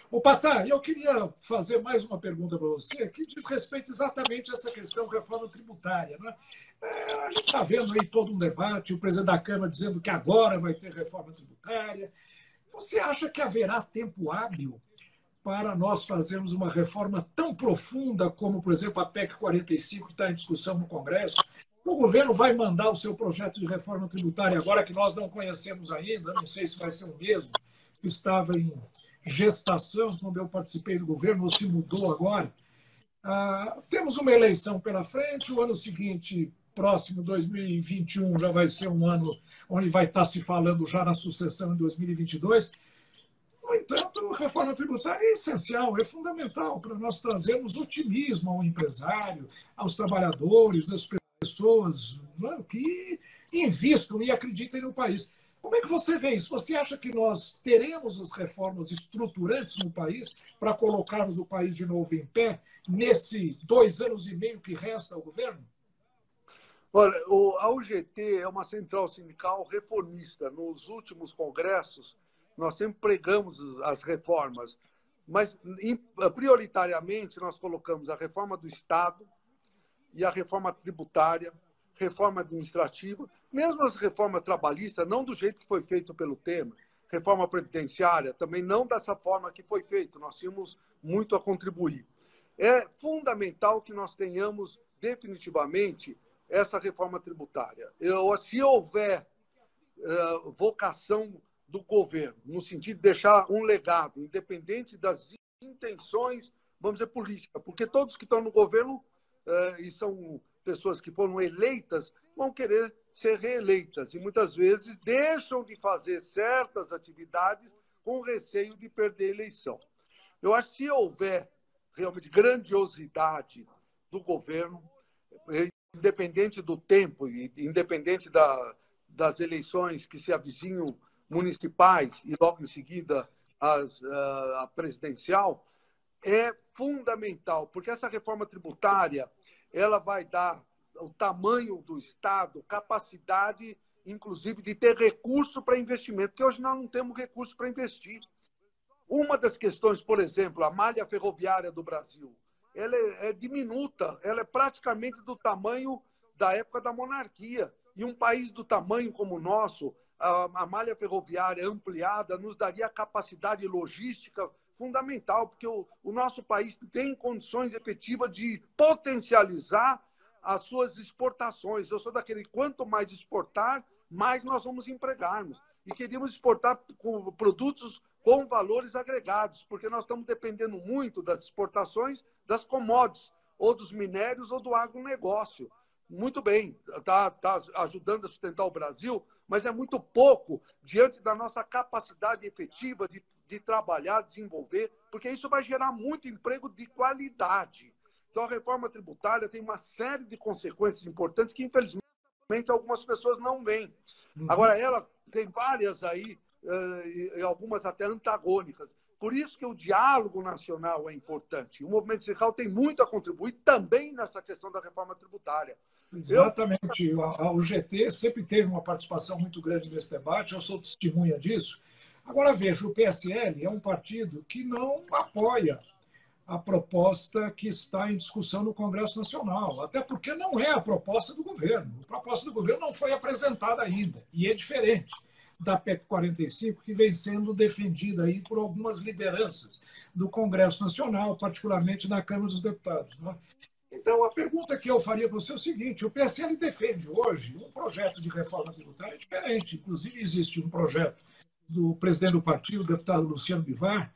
Ô, Patá, eu queria fazer mais uma pergunta para você, que diz respeito exatamente a essa questão da reforma tributária, né? A gente está vendo aí todo um debate, o presidente da Câmara dizendo que agora vai ter reforma tributária. Você acha que haverá tempo hábil para nós fazermos uma reforma tão profunda como, por exemplo, a PEC 45, que está em discussão no Congresso? O governo vai mandar o seu projeto de reforma tributária agora, que nós não conhecemos ainda, não sei se vai ser o mesmo que estava gestação, quando eu participei do governo, ou se mudou agora. Temos uma eleição pela frente, o ano seguinte, próximo, 2021, já vai ser um ano onde vai estar se falando já na sucessão em 2022. No entanto, a reforma tributária é essencial, é fundamental para nós trazermos otimismo ao empresário, aos trabalhadores, às pessoas, né, que investam e acreditem no país. Como é que você vê isso? Você acha que nós teremos as reformas estruturantes no país para colocarmos o país de novo em pé nesse 2 anos e meio que resta ao governo? Olha, a UGT é uma central sindical reformista. Nos últimos congressos, nós sempre pregamos as reformas, mas prioritariamente nós colocamos a reforma do Estado e a reforma tributária, reforma administrativa, mesmo as reformas trabalhistas, não do jeito que foi feito pelo Temer, reforma previdenciária, também não dessa forma que foi feito, nós tínhamos muito a contribuir. É fundamental que nós tenhamos definitivamente essa reforma tributária. Se houver vocação do governo, no sentido de deixar um legado, independente das intenções, vamos dizer, políticas, porque todos que estão no governo e são pessoas que foram eleitas, vão querer ser reeleitas e muitas vezes deixam de fazer certas atividades com receio de perder a eleição. Eu acho que se houver realmente grandiosidade do governo, independente do tempo e independente das eleições que se avizinham municipais e logo em seguida a presidencial, é fundamental, porque essa reforma tributária ela vai dar o tamanho do Estado, capacidade, inclusive, de ter recurso para investimento, porque hoje nós não temos recurso para investir. Uma das questões, por exemplo, a malha ferroviária do Brasil, ela é diminuta, ela é praticamente do tamanho da época da monarquia. E um país do tamanho como o nosso, a malha ferroviária ampliada nos daria capacidade logística fundamental, porque o nosso país tem condições efetivas de potencializar as suas exportações. Eu sou daquele, quanto mais exportar, mais nós vamos empregarmos. E queríamos exportar produtos com valores agregados, porque nós estamos dependendo muito das exportações das commodities, ou dos minérios, ou do agronegócio. Muito bem, está ajudando a sustentar o Brasil, mas é muito pouco diante da nossa capacidade efetiva de trabalhar, desenvolver, porque isso vai gerar muito emprego de qualidade. Então, a reforma tributária tem uma série de consequências importantes que, infelizmente, algumas pessoas não veem. Agora, ela tem várias aí, e algumas até antagônicas. Por isso que o diálogo nacional é importante. O movimento sindical tem muito a contribuir também nessa questão da reforma tributária. Exatamente. A UGT sempre teve uma participação muito grande nesse debate, eu sou testemunha disso. Agora, veja, o PSL é um partido que não apoia a proposta que está em discussão no Congresso Nacional, até porque não é a proposta do governo. A proposta do governo não foi apresentada ainda, e é diferente da PEC 45, que vem sendo defendida aí por algumas lideranças do Congresso Nacional, particularmente na Câmara dos Deputados. Né? Então, a pergunta que eu faria para você é o seguinte: o PSL defende hoje um projeto de reforma tributária diferente. Inclusive, existe um projeto do presidente do partido, o deputado Luciano Bivar,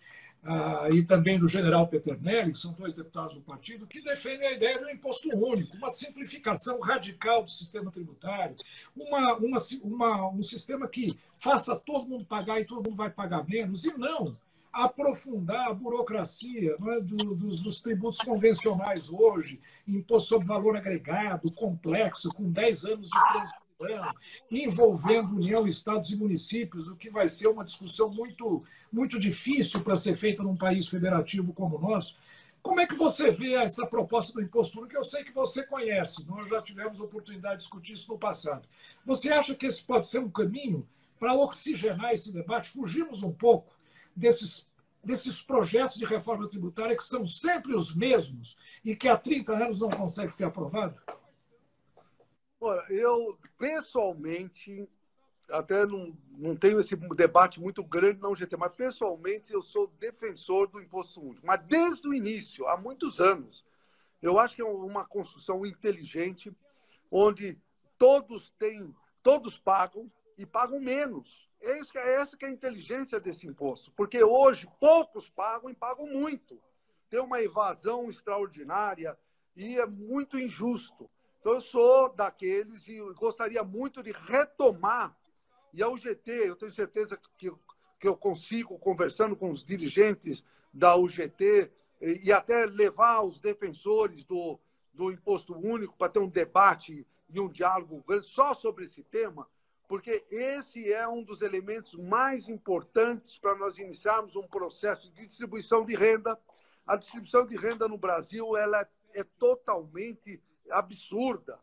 e também do general Peternelli, que são 2 deputados do partido, que defendem a ideia do imposto único, uma simplificação radical do sistema tributário, um sistema que faça todo mundo pagar e todo mundo vai pagar menos, e não aprofundar a burocracia, não é, dos tributos convencionais hoje, imposto sobre valor agregado, complexo, com 10 anos de transição, envolvendo União, Estados e municípios, o que vai ser uma discussão muito difícil para ser feita num país federativo como o nosso. Como é que você vê essa proposta do imposto único? Eu sei que você conhece, nós já tivemos oportunidade de discutir isso no passado. Você acha que esse pode ser um caminho para oxigenar esse debate, fugirmos um pouco desses projetos de reforma tributária que são sempre os mesmos e que há 30 anos não conseguem ser aprovados? Olha, eu, pessoalmente, até não tenho esse debate muito grande na UGT, mas, pessoalmente, eu sou defensor do imposto único. Mas, desde o início, há muitos anos, eu acho que é uma construção inteligente, onde todos pagam e pagam menos. Essa que é a inteligência desse imposto, porque hoje poucos pagam e pagam muito. Tem uma evasão extraordinária e é muito injusto. Então, eu sou daqueles e gostaria muito de retomar, e a UGT, eu tenho certeza que eu consigo, conversando com os dirigentes da UGT, e até levar os defensores do Imposto Único para ter um debate e um diálogo só sobre esse tema, porque esse é um dos elementos mais importantes para nós iniciarmos um processo de distribuição de renda. A distribuição de renda no Brasil ela é totalmente absurda.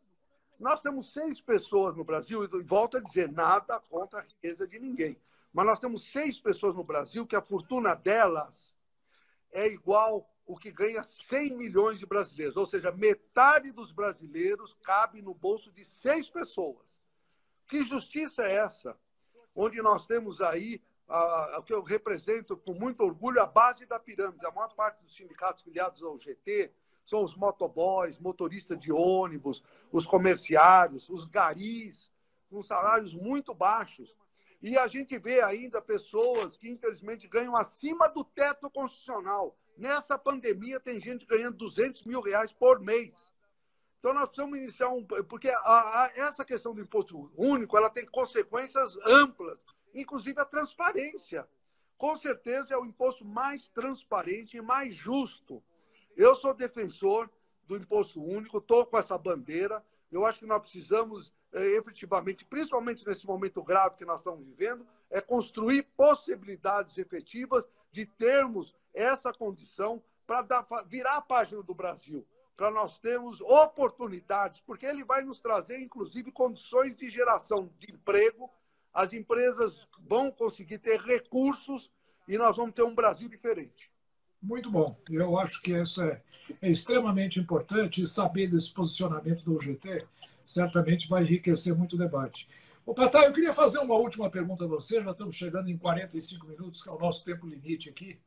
Nós temos 6 pessoas no Brasil, e volto a dizer, nada contra a riqueza de ninguém, mas nós temos 6 pessoas no Brasil que a fortuna delas é igual o que ganha 100 milhões de brasileiros, ou seja, metade dos brasileiros cabe no bolso de 6 pessoas. Que justiça é essa? Onde nós temos aí, o que eu represento com muito orgulho, a base da pirâmide. A maior parte dos sindicatos filiados ao GT são os motoboys, motoristas de ônibus, os comerciários, os garis, com salários muito baixos. E a gente vê ainda pessoas que, infelizmente, ganham acima do teto constitucional. Nessa pandemia, tem gente ganhando R$200 mil por mês. Então, nós precisamos iniciar porque essa questão do imposto único ela tem consequências amplas, inclusive a transparência. Com certeza, é o imposto mais transparente e mais justo. Eu sou defensor do imposto único, estou com essa bandeira. Eu acho que nós precisamos, efetivamente, principalmente nesse momento grave que nós estamos vivendo, é construir possibilidades efetivas de termos essa condição para virar a página do Brasil, para nós termos oportunidades, porque ele vai nos trazer, inclusive, condições de geração de emprego. As empresas vão conseguir ter recursos e nós vamos ter um Brasil diferente. Muito bom. Eu acho que isso é extremamente importante e saber esse posicionamento do UGT certamente vai enriquecer muito o debate. Ô, Patá, eu queria fazer uma última pergunta a você. Já estamos chegando em 45 minutos, que é o nosso tempo limite aqui.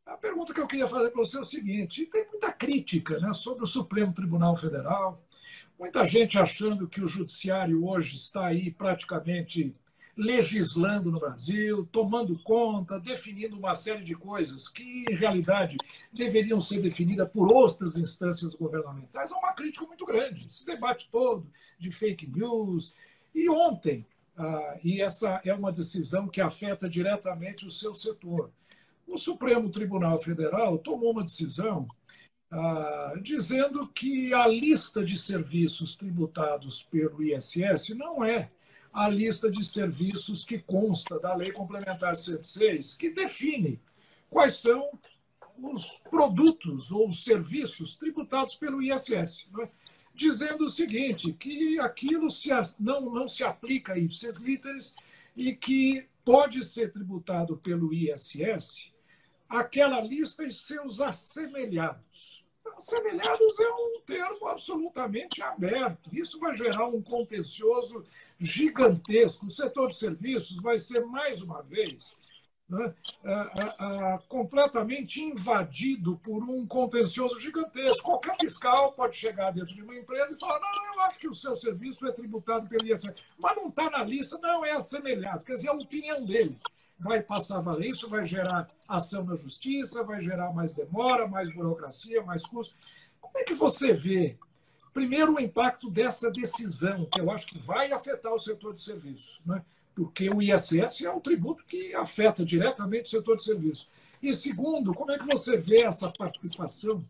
A pergunta que eu queria fazer para você é o seguinte: tem muita crítica, né, sobre o Supremo Tribunal Federal, muita gente achando que o judiciário hoje está aí praticamente legislando no Brasil, tomando conta, definindo uma série de coisas que, em realidade, deveriam ser definidas por outras instâncias governamentais. É uma crítica muito grande, esse debate todo de fake news. E ontem, e essa é uma decisão que afeta diretamente o seu setor, o Supremo Tribunal Federal tomou uma decisão dizendo que a lista de serviços tributados pelo ISS não é a lista de serviços que consta da Lei Complementar 106, que define quais são os produtos ou os serviços tributados pelo ISS, né? Dizendo o seguinte, que aquilo não se aplica a ipsis literis e que pode ser tributado pelo ISS aquela lista e seus assemelhados. Assemelhados é um termo absolutamente aberto. Isso vai gerar um contencioso gigantesco. O setor de serviços vai ser, mais uma vez, né, completamente invadido por um contencioso gigantesco. Qualquer fiscal pode chegar dentro de uma empresa e falar: não, eu acho que o seu serviço é tributado pelo ISS, mas não está na lista, não, é assemelhado. Quer dizer, a opinião dele vai passar a valer, isso vai gerar ação na justiça, vai gerar mais demora, mais burocracia, mais custo. Como é que você vê, primeiro, o impacto dessa decisão, que eu acho que vai afetar o setor de serviços, né? Porque o ISS é um tributo que afeta diretamente o setor de serviços. E segundo, como é que você vê essa participação,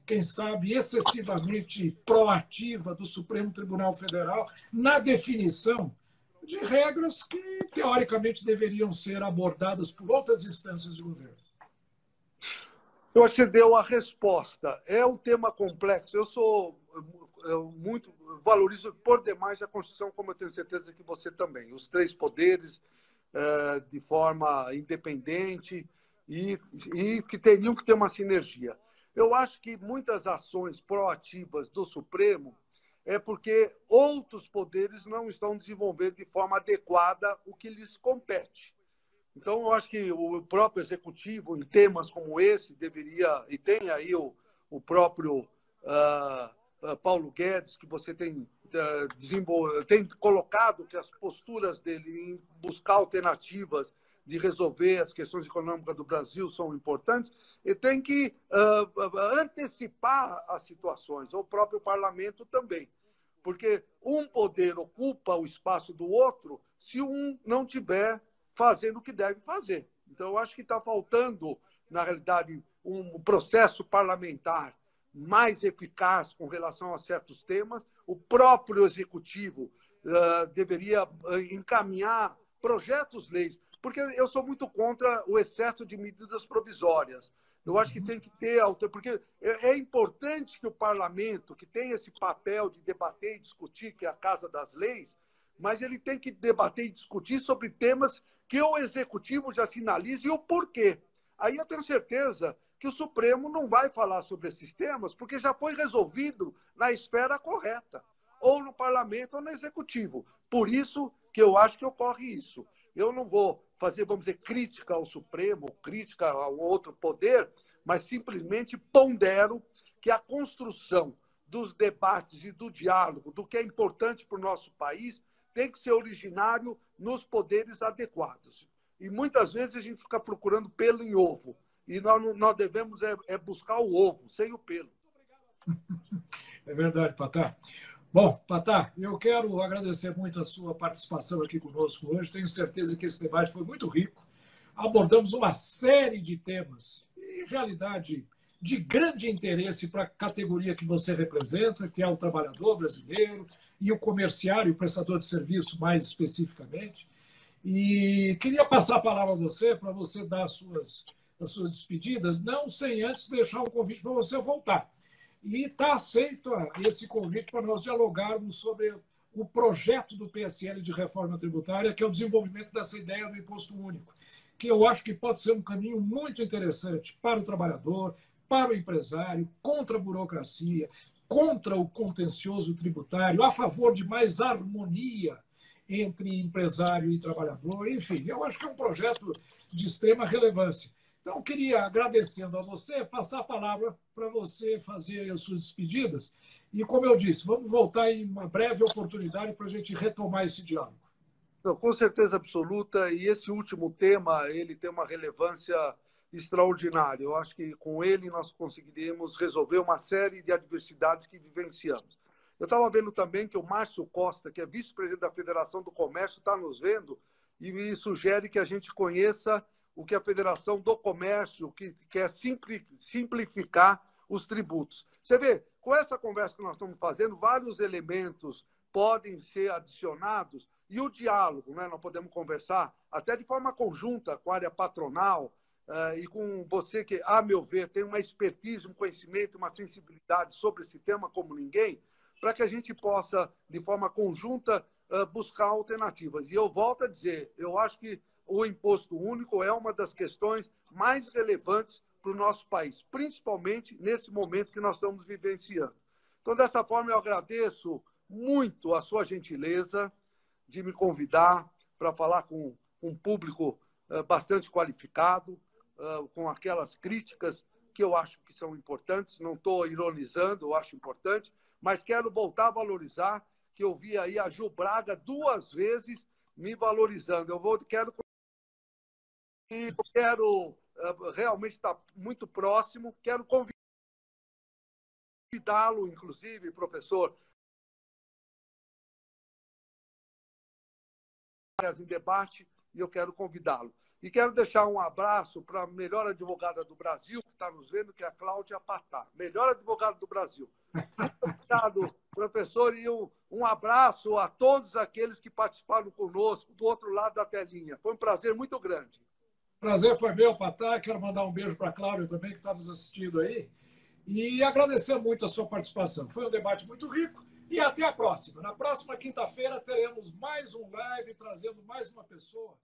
quem sabe, excessivamente proativa do Supremo Tribunal Federal na definição de regras que, teoricamente, deveriam ser abordadas por outras instâncias de governo? Eu acho que você deu a resposta. É um tema complexo. Eu valorizo por demais a Constituição, como eu tenho certeza que você também. Os 3 poderes de forma independente e que teriam que ter uma sinergia. Eu acho que muitas ações proativas do Supremo é porque outros poderes não estão desenvolvendo de forma adequada o que lhes compete. Então, eu acho que o próprio Executivo, em temas como esse, deveria, e tem aí o próprio Paulo Guedes, que você tem tem colocado que as posturas dele em buscar alternativas de resolver as questões econômicas do Brasil são importantes, e tem que antecipar as situações, o próprio parlamento também. Porque um poder ocupa o espaço do outro se um não estiver fazendo o que deve fazer. Então, eu acho que está faltando, na realidade, um processo parlamentar mais eficaz com relação a certos temas. O próprio executivo deveria encaminhar projetos-leis, porque eu sou muito contra o excesso de medidas provisórias. Eu acho que tem que ter, porque é importante que o parlamento, que tem esse papel de debater e discutir, que é a Casa das Leis, mas ele tem que debater e discutir sobre temas que o executivo já sinalize e o porquê. Aí eu tenho certeza que o Supremo não vai falar sobre esses temas, porque já foi resolvido na esfera correta, ou no parlamento ou no executivo. Por isso que eu acho que ocorre isso. Eu não vou fazer, vamos dizer, crítica ao Supremo, crítica ao outro poder, mas simplesmente pondero que a construção dos debates e do diálogo, do que é importante para o nosso país, tem que ser originário nos poderes adequados. E muitas vezes a gente fica procurando pelo em ovo. E nós devemos buscar o ovo, sem o pelo. É verdade, Patá. Bom, Patá, eu quero agradecer muito a sua participação aqui conosco hoje. Tenho certeza que esse debate foi muito rico. Abordamos uma série de temas, em realidade, de grande interesse para a categoria que você representa, que é o trabalhador brasileiro e o comerciário, o prestador de serviço, mais especificamente. E queria passar a palavra a você, para você dar as suas despedidas, não sem antes deixar um convite para você voltar. E está aceito esse convite para nós dialogarmos sobre o projeto do PSL de reforma tributária, que é o desenvolvimento dessa ideia do imposto único, que eu acho que pode ser um caminho muito interessante para o trabalhador, para o empresário, contra a burocracia, contra o contencioso tributário, a favor de mais harmonia entre empresário e trabalhador. Enfim, eu acho que é um projeto de extrema relevância. Então, queria, agradecendo a você, passar a palavra para você fazer as suas despedidas. E, como eu disse, vamos voltar em uma breve oportunidade para a gente retomar esse diálogo. Não, com certeza absoluta. E esse último tema, ele tem uma relevância extraordinária. Eu acho que com ele nós conseguiremos resolver uma série de adversidades que vivenciamos. Eu estava vendo também que o Márcio Costa, que é vice-presidente da Federação do Comércio, está nos vendo e me sugere que a gente conheça o que a Federação do Comércio que quer simplificar os tributos. Você vê, com essa conversa que nós estamos fazendo, vários elementos podem ser adicionados e o diálogo, né? Nós podemos conversar até de forma conjunta com a área patronal e com você que, a meu ver, tem uma expertise, um conhecimento, uma sensibilidade sobre esse tema como ninguém, para que a gente possa, de forma conjunta, buscar alternativas. E eu volto a dizer, eu acho que o imposto único é uma das questões mais relevantes para o nosso país, principalmente nesse momento que nós estamos vivenciando. Então, dessa forma, eu agradeço muito a sua gentileza de me convidar para falar com um público bastante qualificado, com aquelas críticas que eu acho que são importantes. Não estou ironizando, eu acho importante, mas quero voltar a valorizar, que eu vi aí a Ju Braga 2 vezes me valorizando. Eu quero realmente estar muito próximo, quero convidá-lo, inclusive, professor, em debate, e eu quero convidá-lo. E quero deixar um abraço para a melhor advogada do Brasil, que está nos vendo, que é a Cláudia Patá. Melhor advogada do Brasil. Muito obrigado, professor, e um abraço a todos aqueles que participaram conosco do outro lado da telinha. Foi um prazer muito grande. Prazer foi meu, Patá. Quero mandar um beijo para a Cláudia também, que está nos assistindo aí. E agradecer muito a sua participação. Foi um debate muito rico. E até a próxima. Na próxima quinta-feira teremos mais um live trazendo mais uma pessoa.